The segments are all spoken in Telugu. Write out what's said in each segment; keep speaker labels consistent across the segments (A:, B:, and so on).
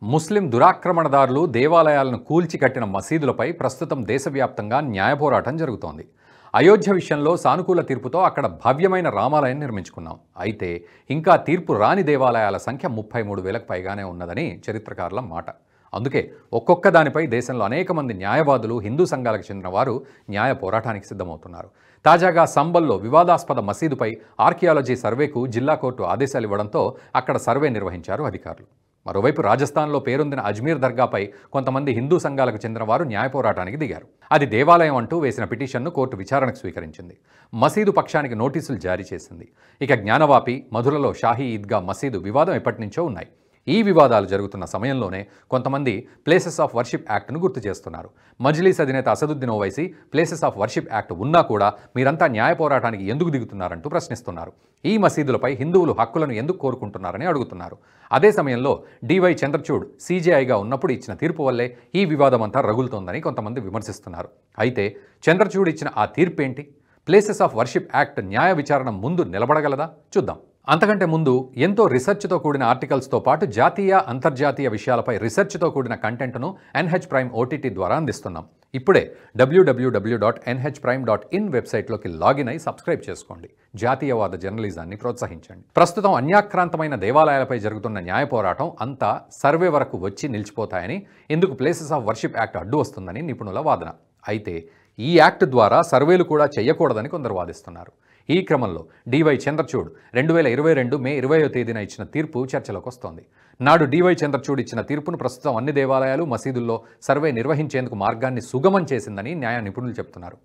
A: ముస్లిం దురాక్రమణదారులు దేవాలయాలను కూల్చి కట్టిన మసీదులపై ప్రస్తుతం దేశవ్యాప్తంగా న్యాయ పోరాటం జరుగుతోంది. అయోధ్య విషయంలో సానుకూల తీర్పుతో అక్కడ భవ్యమైన రామాలయం నిర్మించుకున్నాం. అయితే ఇంకా తీర్పు రాని దేవాలయాల సంఖ్య 33,000కు పైగానే ఉన్నదని చరిత్రకారుల మాట. అందుకే ఒక్కొక్క దానిపై దేశంలో అనేక మంది న్యాయవాదులు, హిందూ సంఘాలకు చెందిన వారు న్యాయ పోరాటానికి సిద్ధమవుతున్నారు. తాజాగా సంబల్లో వివాదాస్పద మసీదుపై ఆర్కియాలజీ సర్వేకు జిల్లా కోర్టు ఆదేశాలు ఇవ్వడంతో అక్కడ సర్వే నిర్వహించారు అధికారులు. మరోవైపు రాజస్థాన్లో పేరొందిన అజ్మీర్ దర్గాపై కొంతమంది హిందూ సంఘాలకు చెందిన వారు న్యాయ పోరాటానికి దిగారు. అది దేవాలయం అంటూ వేసిన పిటిషన్ను కోర్టు విచారణకు స్వీకరించింది. మసీదు పక్షానికి నోటీసులు జారీ చేసింది. ఇక జ్ఞానవాపి, మధురలో షాహీ ఈద్గా మసీదు వివాదం ఎప్పటినుంచో ఉన్నాయి. ఈ వివాదాలు జరుగుతున్న సమయంలోనే కొంతమంది ప్లేసెస్ ఆఫ్ వర్షిప్ యాక్ట్ను గుర్తు చేస్తున్నారు. మజ్లీస్ అధినేత Asaduddin Owaisi places of worship act ఉన్నా కూడా మీరంతా న్యాయ పోరాటానికి ఎందుకు దిగుతున్నారంటూ ప్రశ్నిస్తున్నారు. ఈ మసీదులపై హిందువులు హక్కులను ఎందుకు కోరుకుంటున్నారని అడుగుతున్నారు. అదే సమయంలో డివై చంద్రచూడ్ సీజేఐగా ఉన్నప్పుడు ఇచ్చిన తీర్పు వల్లే ఈ వివాదమంతా రగులుతోందని కొంతమంది విమర్శిస్తున్నారు. అయితే చంద్రచూడ్ ఇచ్చిన ఆ తీర్పేంటి? ప్లేసెస్ ఆఫ్ వర్షిప్ యాక్ట్ న్యాయ విచారణ ముందు నిలబడగలదా? చూద్దాం. అంతకంటే ముందు ఎంతో రీసెర్చ్తో కూడిన ఆర్టికల్స్తో పాటు జాతీయ, అంతర్జాతీయ విషయాలపై రీసెర్చ్తో కూడిన కంటెంట్ను NH Prime OTT ద్వారా అందిస్తున్నాం. ఇప్పుడే www.nhprime.in వెబ్సైట్లోకి లాగిన్ అయి సబ్స్క్రైబ్ చేసుకోండి. జాతీయవాద జర్నలిజాన్ని ప్రోత్సహించండి. ప్రస్తుతం అన్యాక్రాంతమైన దేవాలయాలపై జరుగుతున్న న్యాయ పోరాటం అంతా సర్వే వరకు వచ్చి నిలిచిపోతాయని, ఇందుకు ప్లేసెస్ ఆఫ్ వర్షిప్ యాక్ట్ అడ్డు వస్తుందని నిపుణుల వాదన. అయితే ఈ యాక్ట్ ద్వారా సర్వేలు కూడా చేయకూడదని కొందరు వాదిస్తున్నారు. ఈ క్రమంలో డివై చంద్రచూడ్ 2022 మే 20వ తేదీన ఇచ్చిన తీర్పు చర్చలోకి వస్తోంది. నాడు డివై చంద్రచూడ్ ఇచ్చిన తీర్పును ప్రస్తుతం అన్ని దేవాలయాలు, మసీదుల్లో సర్వే నిర్వహించేందుకు మార్గాన్ని సుగమం చేసిందని న్యాయ నిపుణులు చెబుతున్నారు.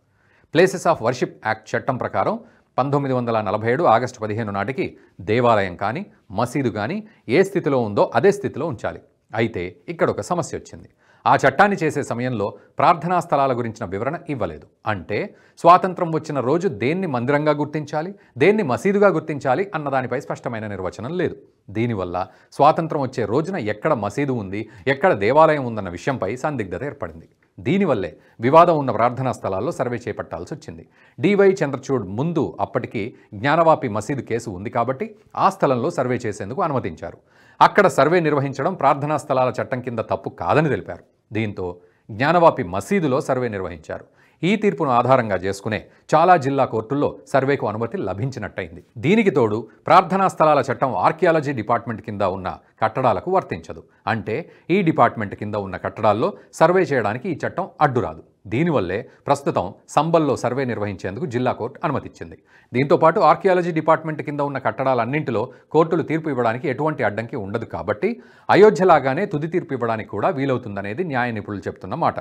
A: ప్లేసెస్ ఆఫ్ వర్షిప్ యాక్ట్ చట్టం ప్రకారం 1947 ఆగస్టు 15 నాటికి దేవాలయం కానీ, మసీదు కానీ ఏ స్థితిలో ఉందో అదే స్థితిలో ఉంచాలి. అయితే ఇక్కడ ఒక సమస్య వచ్చింది. ఆ చట్టాన్ని చేసే సమయంలో ప్రార్థనా స్థలాల గురించిన వివరణ ఇవ్వలేదు. అంటే స్వాతంత్రం వచ్చిన రోజు దేన్ని మందిరంగా గుర్తించాలి, దేన్ని మసీదుగా గుర్తించాలి అన్న దానిపై స్పష్టమైన నిర్వచనం లేదు. దీనివల్ల స్వాతంత్రం వచ్చే రోజున ఎక్కడ మసీదు ఉంది, ఎక్కడ దేవాలయం ఉందన్న విషయంపై సందిగ్ధత ఏర్పడింది. దీనివల్లే వివాదం ఉన్న ప్రార్థనా స్థలాల్లో సర్వే చేపట్టాల్సి వచ్చింది. డివై చంద్రచూడ్ ముందు అప్పటికి జ్ఞానవాపి మసీదు కేసు ఉంది కాబట్టి ఆ స్థలంలో సర్వే చేసేందుకు అనుమతించారు. అక్కడ సర్వే నిర్వహించడం ప్రార్థనా స్థలాల చట్టం కింద తప్పు కాదని తెలిపారు. దీంతో జ్ఞానవాపి మసీదులో సర్వే నిర్వహించారు. ఈ తీర్పును ఆధారంగా చేసుకునే చాలా జిల్లా కోర్టుల్లో సర్వేకు అనుమతి లభించినట్టయింది. దీనికి తోడు ప్రార్థనా స్థలాల చట్టం ఆర్కియాలజీ డిపార్ట్మెంట్ కింద ఉన్న కట్టడాలకు వర్తించదు. అంటే ఈ డిపార్ట్మెంట్ కింద ఉన్న కట్టడాల్లో సర్వే చేయడానికి ఈ చట్టం అడ్డురాదు. దీనివల్లే ప్రస్తుతం సంబల్లో సర్వే నిర్వహించేందుకు జిల్లా కోర్టు అనుమతిచ్చింది. దీంతోపాటు ఆర్కియాలజీ డిపార్ట్మెంట్ కింద ఉన్న కట్టడాలన్నింటిలో కోర్టులు తీర్పు ఇవ్వడానికి ఎటువంటి అడ్డంకి ఉండదు కాబట్టి అయోధ్యలాగానే తుది తీర్పు ఇవ్వడానికి కూడా వీలవుతుందనేది న్యాయ నిపుణులు చెప్తున్న మాట.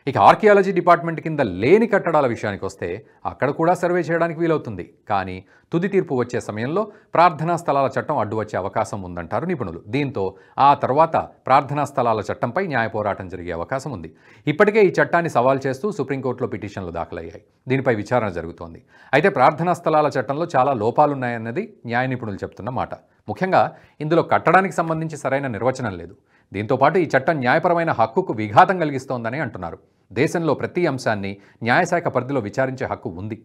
A: ఇక ఆర్కియాలజీ డిపార్ట్మెంట్ కింద లేని కట్టడాల విషయానికి వస్తే అక్కడ కూడా సర్వే చేయడానికి వీలవుతుంది. కానీ తుది తీర్పు వచ్చే సమయంలో ప్రార్థనా స్థలాల చట్టం అడ్డు వచ్చే అవకాశం ఉందంటారు నిపుణులు. దీంతో ఆ తర్వాత ప్రార్థనా స్థలాల చట్టంపై న్యాయ పోరాటం జరిగే అవకాశం ఉంది. ఇప్పటికే ఈ చట్టాన్ని సవాల్ చేస్తూ సుప్రీంకోర్టులో పిటిషన్లు దాఖలయ్యాయి. దీనిపై విచారణ జరుగుతోంది. అయితే ప్రార్థనా స్థలాల చట్టంలో చాలా లోపాలున్నాయన్నది న్యాయ నిపుణులు చెప్తున్న మాట. ముఖ్యంగా ఇందులో కట్టడానికి సంబంధించి సరైన నిర్వచనం లేదు. దీంతోపాటు ఈ చట్టం న్యాయపరమైన హక్కుకు విఘాతం కలిగిస్తోందని అంటున్నారు. దేశంలో ప్రతి అంశాన్ని న్యాయశాఖ పరిధిలో విచారించే హక్కు ఉంది.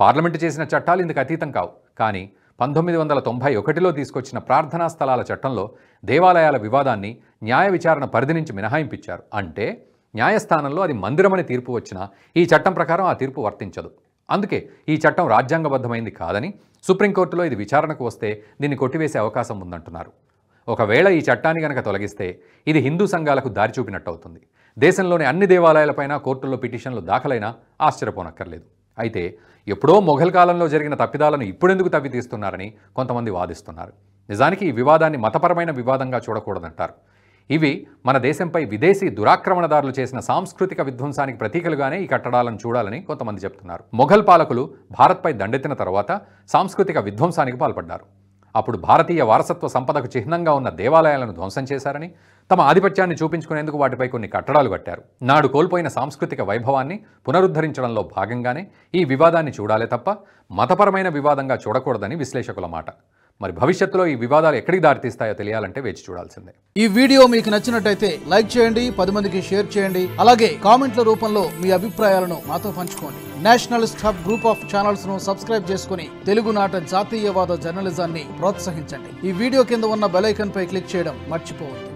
A: పార్లమెంటు చేసిన చట్టాలు ఇందుకు అతీతం కావు. కానీ 1991లో తీసుకొచ్చిన ప్రార్థనా స్థలాల చట్టంలో దేవాలయాల వివాదాన్ని న్యాయ విచారణ పరిధి నుంచి మినహాయింపించారు. అంటే న్యాయస్థానంలో అది మందిరమని తీర్పు వచ్చినా ఈ చట్టం ప్రకారం ఆ తీర్పు వర్తించదు. అందుకే ఈ చట్టం రాజ్యాంగబద్ధమైంది కాదని, సుప్రీంకోర్టులో ఇది విచారణకు వస్తే దీన్ని కొట్టివేసే అవకాశం ఉందంటున్నారు. ఒకవేళ ఈ చట్టాన్ని గనక తొలగిస్తే ఇది హిందూ సంఘాలకు దారి చూపినట్టు అవుతుంది. దేశంలోని అన్ని దేవాలయాలపైన కోర్టుల్లో పిటిషన్లు దాఖలైనా ఆశ్చర్యపోనక్కర్లేదు. అయితే ఎప్పుడో మొఘల్ కాలంలో జరిగిన తప్పిదాలను ఇప్పుడెందుకు తవ్వి తీస్తున్నారని కొంతమంది వాదిస్తున్నారు. నిజానికి ఈ వివాదాన్ని మతపరమైన వివాదంగా చూడకూడదంటారు. ఇవి మన దేశంపై విదేశీ దురాక్రమణదారులు చేసిన సాంస్కృతిక విధ్వంసానికి ప్రతీకలుగానే ఈ కట్టడాలను చూడాలని కొంతమంది చెప్తున్నారు. మొఘల్ పాలకులు భారత్పై దండెత్తిన తర్వాత సాంస్కృతిక విధ్వంసానికి పాల్పడ్డారు. అప్పుడు భారతీయ వారసత్వ సంపదకు చిహ్నంగా ఉన్న దేవాలయాలను ధ్వంసం చేశారని, తమ ఆధిపత్యాన్ని చూపించుకునేందుకు వాటిపై కొన్ని కట్టడాలు కట్టారు. నాడు కోల్పోయిన సాంస్కృతిక వైభవాన్ని పునరుద్ధరించడంలో భాగంగానే ఈ వివాదాన్ని చూడాలే తప్ప మతపరమైన వివాదంగా చూడకూడదని విశ్లేషకుల మాట. మరి భవిష్యత్తులో ఈ వివాదాలు ఎక్కడికి దారితీస్తాయో తెలియాలంటే వేచి చూడాల్సిందే.
B: ఈ వీడియో మీకు నచ్చినట్టయితే లైక్ చేయండి, 10 మందికి షేర్ చేయండి. అలాగే కామెంట్ల రూపంలో మీ అభిప్రాయాలను మాతో పంచుకోండి. Nationalist hub group of channels ను సబ్స్క్రైబ్ చేసుకుని తెలుగునాట జాతీయవాద జర్నలిజాన్ని ప్రోత్సహించండి. ఈ వీడియో కింద ఉన్న బెల్ ఐకాన్ పై క్లిక్ చేయడం మర్చిపోవద్దు.